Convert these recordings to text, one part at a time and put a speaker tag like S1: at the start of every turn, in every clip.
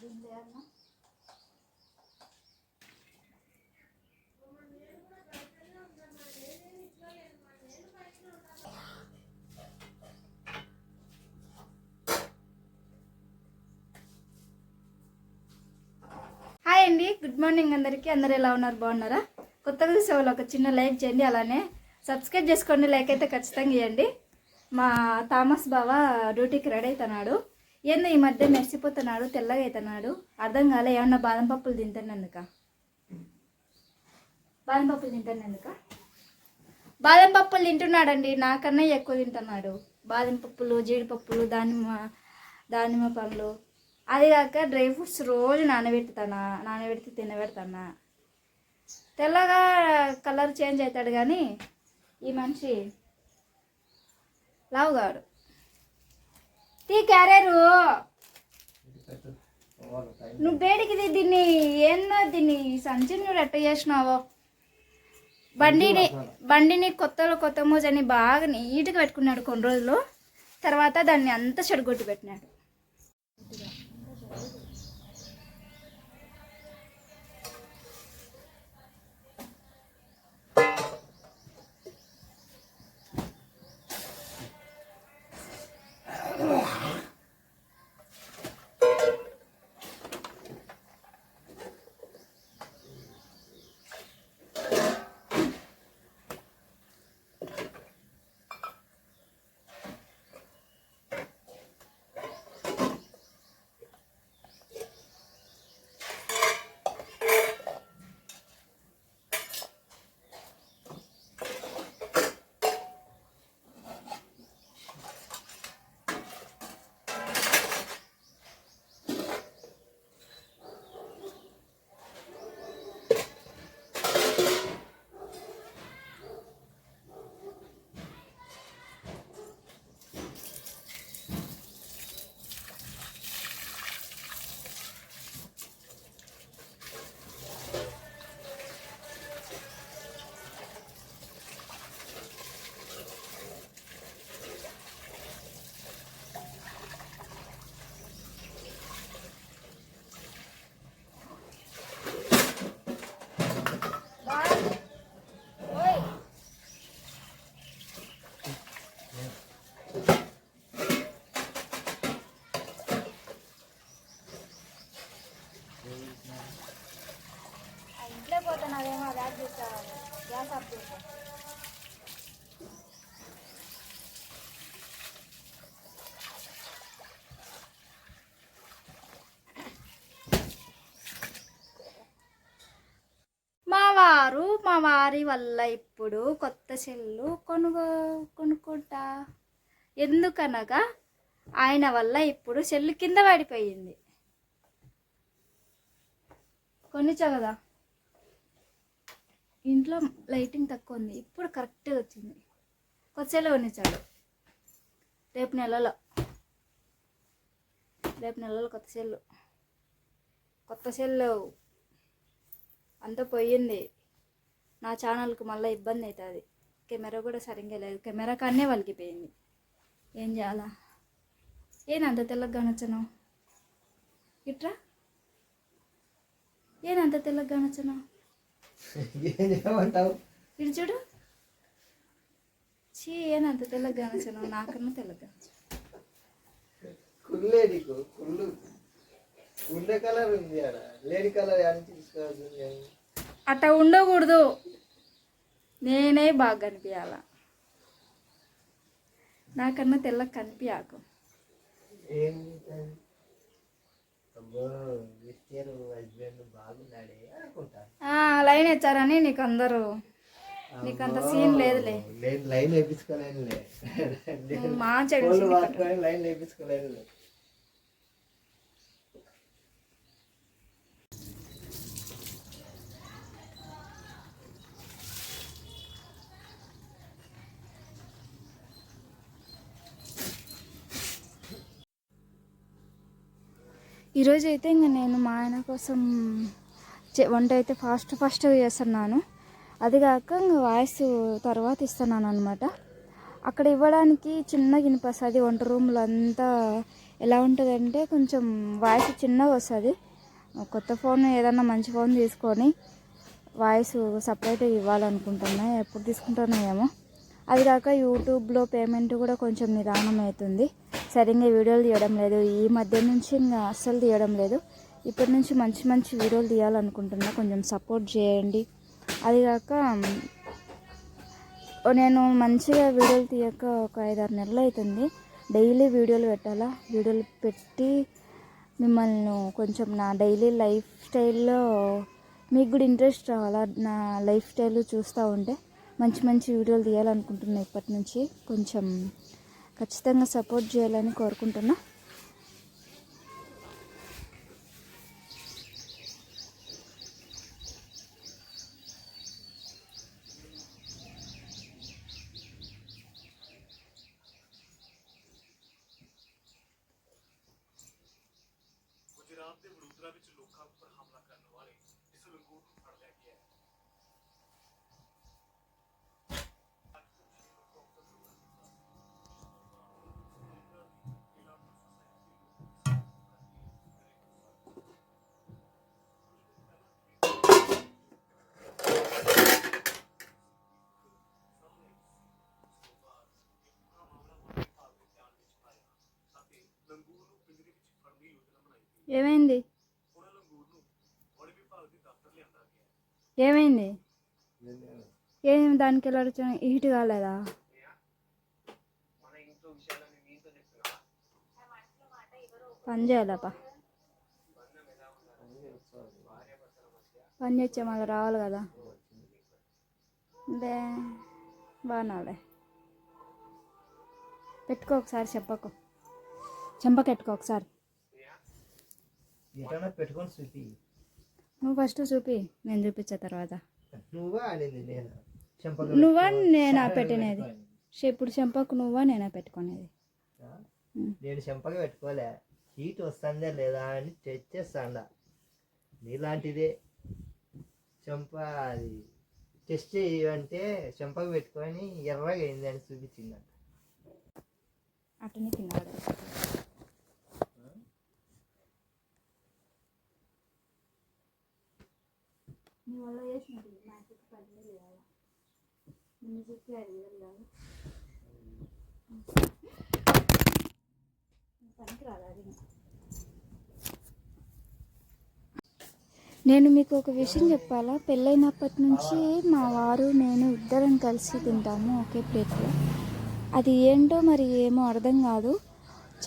S1: Hi అండి, good morning అందరికీ. అందరు ఎలా ఉన్నారు? బాగున్నారా? కొత్తగా చూసేవాళ్ళు ఒక చిన్న లైక్ చేయండి, అలానే సబ్స్క్రైబ్ చేసుకోండి. లైక్ అయితే ఖచ్చితంగా ఇవ్వండి. మా థామస్ బావ డ్యూటీకి రెడీ అవుతున్నాడు. ఏందో ఈ మధ్య మెరిసిపోతున్నాడు, తెల్లగా అవుతున్నాడు. అర్థం కాలే, ఏమన్నా బాదం పప్పులు తింటానందుక బాదం పప్పులు తింటున్నాడండి. నాకన్నా ఎక్కువ తింటున్నాడు. బాదం పప్పులు, జీడిపప్పులు, దానిమ్మ పండ్లు, అది కాక డ్రై ఫ్రూట్స్ రోజు నానబెడితే తినబెడతానా. తెల్లగా కలర్ చేంజ్ అవుతాడు, కానీ ఈ మనిషి లావుగాడు. టీ క్యారేరు నువ్వు బేడికి దీన్ని ఏందో దీన్ని సంచిని నువ్వు ఎట్ట చేసినావో. బండిని కొత్త మోజని బాగా నీట్గా పెట్టుకున్నాడు కొన్ని రోజులు. తర్వాత దాన్ని అంతా చెడగొట్టి పెట్టినాడు. ఇంట్లో పోతున్నావేమో, గ్యాస్ తీసుకోవాలి. గ్యాస్ ఆఫ్ చేసుకో. మా వారి వల్ల ఇప్పుడు కొత్త సెల్లు కొనుక్కుంటా. ఎందుకనగా ఆయన వల్ల ఇప్పుడు సెల్లు కింద పడిపోయింది. కొనిచ్చా కదా, ఇంట్లో లైటింగ్ తక్కువ ఉంది. ఇప్పుడు కరెక్ట్గా వచ్చింది. కొత్త సెల్లు కొనిచ్చాడు. రేపు నెలలో కొత్త సెల్లు అంతా పోయింది. నా ఛానల్కి మళ్ళీ ఇబ్బంది అవుతుంది. కెమెరా కూడా సరిగ్గా లేదు. కెమెరా కాన్నే వలిగిపోయింది. ఏం చేయాలా? ఏనంత తెల్లగా నచ్చను ఇట్రా, ఏనంత తెల్లగా నచ్చను ఇటు చూడు. చీ, ఏనంత తెల్లగా నచ్చను. నాకన్నా తెల్లగా అట్లా ఉండకూడదు. నేనే బాగా కనిపించాల. నాకన్నా తెల్లగా కనిపించాకు. లైన్ ఇచ్చారని నీకు నీకంత సీన్ లేదులే.
S2: లైన్ వేయించుకోలేనులే. లైన్ వేయించుకోలేనులే.
S1: ఈరోజు అయితే ఇంకా నేను మా ఆయన కోసం వంట అయితే ఫాస్ట్ చేస్తున్నాను. అది కాక ఇంకా వాయిస్ తర్వాత ఇస్తున్నాను అనమాట. అక్కడ ఇవ్వడానికి చిన్నగా వినిపిస్తుంది. వంట రూమ్లో అంతా ఎలా ఉంటుందంటే కొంచెం వాయిస్ చిన్నగా వస్తుంది. కొత్త ఫోన్ ఏదన్నా మంచి ఫోన్ తీసుకొని వాయిస్ సపరేట్గా ఇవ్వాలనుకుంటున్నా. ఎప్పుడు తీసుకుంటానో ఏమో. అది కాక యూట్యూబ్లో పేమెంట్ కూడా కొంచెం నిదానం అవుతుంది. సరిగ్గా వీడియోలు తీయడం లేదు. ఈ మధ్య నుంచి ఇంకా అస్సలు తీయడం లేదు. ఇప్పటి నుంచి మంచి మంచి వీడియోలు తీయాలనుకుంటున్నా. కొంచెం సపోర్ట్ చేయండి. అది కాక నేను మంచిగా వీడియోలు తీయక ఒక 5-6 నెలలు అవుతుంది. డైలీ వీడియోలు పెట్టాలా. వీడియోలు పెట్టి మిమ్మల్ని కొంచెం నా డైలీ లైఫ్ స్టైల్లో మీకు కూడా ఇంట్రెస్ట్ రావాలా. నా లైఫ్ స్టైల్ చూస్తూ ఉంటే మంచి మంచి వీడియోలు తీయాలనుకుంటున్నా. ఇప్పటి నుంచి కొంచెం ఖచ్చితంగా సపోర్ట్ చేయాలని కోరుకుంటున్నా. ఏమైంది? ఏమైంది? ఏం దానికి ఎలా హీట్ కాలేదా? పని చేయాలప్ప. పని చేస్తే మళ్ళీ రావాలి కదా. లే బాగున్నావులే. పెట్టుకో ఒకసారి చెంపకెట్టుకో ఒకసారి.
S2: పెట్టుకొని చూపి.
S1: నువ్వు ఫస్ట్ చూపి, నేను చూపించే తర్వాత.
S2: నువ్వా అనేది నేను
S1: నువ్వా నేనా పెట్టినది? ఇప్పుడు చెంపకు నువ్వా నేనా పెట్టుకునేది?
S2: నేను చెంపగా పెట్టుకోలే. హీట్ వస్తుందా లేదా అని తెచ్చేస్తాండా. నీలాంటిదే చెంప అది టెస్ట్ చేయంటే చెంపగా పెట్టుకొని ఎర్రగా అయింది అని చూపించిందంట.
S1: అట్టనే తిన్నాడు. నీ వల్ల చేసినట్టు నాకు 10,000 కావాలి. మ్యూజిక్కి 5,000 కావాలి. పనికి రాదు. నేను మీకు ఒక విషయం చెప్పాలా. పెళ్ళైనప్పటి నుంచి మా వారు నేను ఇద్దరం కలిసి తింటాము ఒకే ప్లేట్లో. అది ఏంటో మరి ఏమో అర్థం కాదు.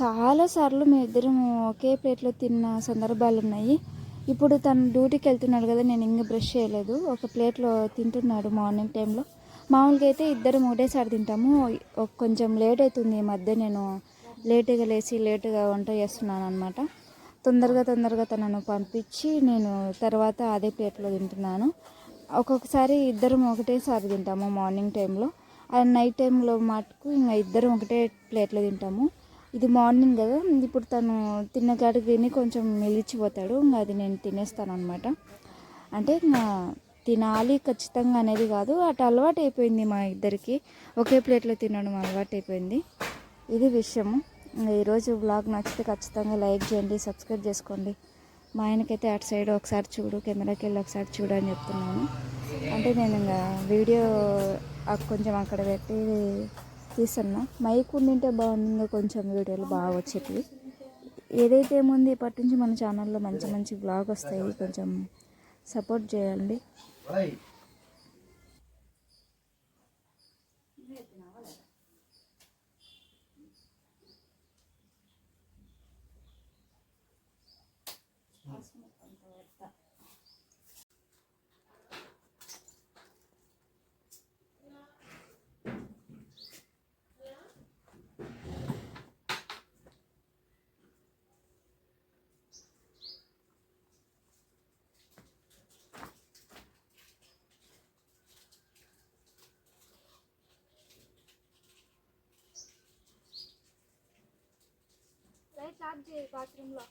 S1: చాలాసార్లు మేము ఇద్దరం ఒకే ప్లేట్లో తిన్న సందర్భాలు ఉన్నాయి. ఇప్పుడు తను డ్యూటీకి వెళ్తున్నాడు కదా, నేను ఇంకా బ్రష్ చేయలేదు. ఒక ప్లేట్లో తింటున్నాడు మార్నింగ్ టైంలో. మామూలుగా అయితే ఇద్దరం ఒకటేసారి తింటాము. కొంచెం లేట్ అవుతుంది ఈ మధ్య. నేను లేటుగా లేచి లేటుగా వంట చేస్తున్నాను అనమాట. తొందరగా తనను పంపించి నేను తర్వాత అదే ప్లేట్లో తింటున్నాను. ఒక్కొక్కసారి ఇద్దరం ఒకటేసారి తింటాము మార్నింగ్ టైంలో. అది నైట్ టైంలో మటుకు ఇంకా ఇద్దరం ఒకటే ప్లేట్లో తింటాము. ఇది మార్నింగ్ కదా. ఇప్పుడు తను తిన్న కాడికి తిని కొంచెం మిగిలిచిపోతాడు. ఇంకా అది నేను తినేస్తాను అనమాట. అంటే ఇంకా తినాలి ఖచ్చితంగా అనేది కాదు, అటు అలవాటు అయిపోయింది మా ఇద్దరికి. ఒకే ప్లేట్లో తినడం అలవాటు అయిపోయింది. ఇది విషయము. ఈరోజు బ్లాగ్ నచ్చితే ఖచ్చితంగా లైక్ చేయండి, సబ్స్క్రైబ్ చేసుకోండి. మా ఆయనకైతే అటు సైడ్ ఒకసారి చూడు, కెమెరాకి వెళ్ళి ఒకసారి చూడు అని చెప్తున్నాను. అంటే నేను ఇంకా వీడియో కొంచెం అక్కడ పెట్టి తీస్తున్నా. మైక్ ఉండింటే బాగుంది, ఇంకా కొంచెం వీడియోలు బాగా వచ్చేటివి. ఏదైతే ఏముంది, ఇప్పటి నుంచి మన ఛానల్లో మంచి మంచి బ్లాగ్ వస్తాయి. కొంచెం సపోర్ట్ చేయండి. లైట్ ఆఫ్ చేయి బాత్రూంలో.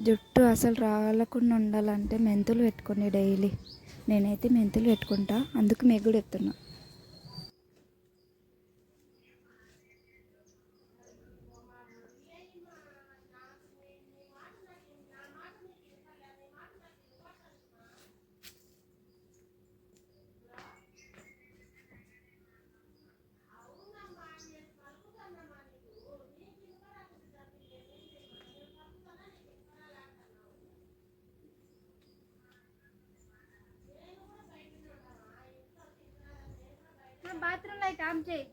S1: జుట్టు అసలు రాలకుండా ఉండాలంటే మెంతులు పెట్టుకోండి డైలీ. నేనైతే మెంతులు పెట్టుకుంటా, అందుకు మీకు కూడా చెప్తున్నా. బాత్రూమ్ లైట్ ఆన్ చేయి.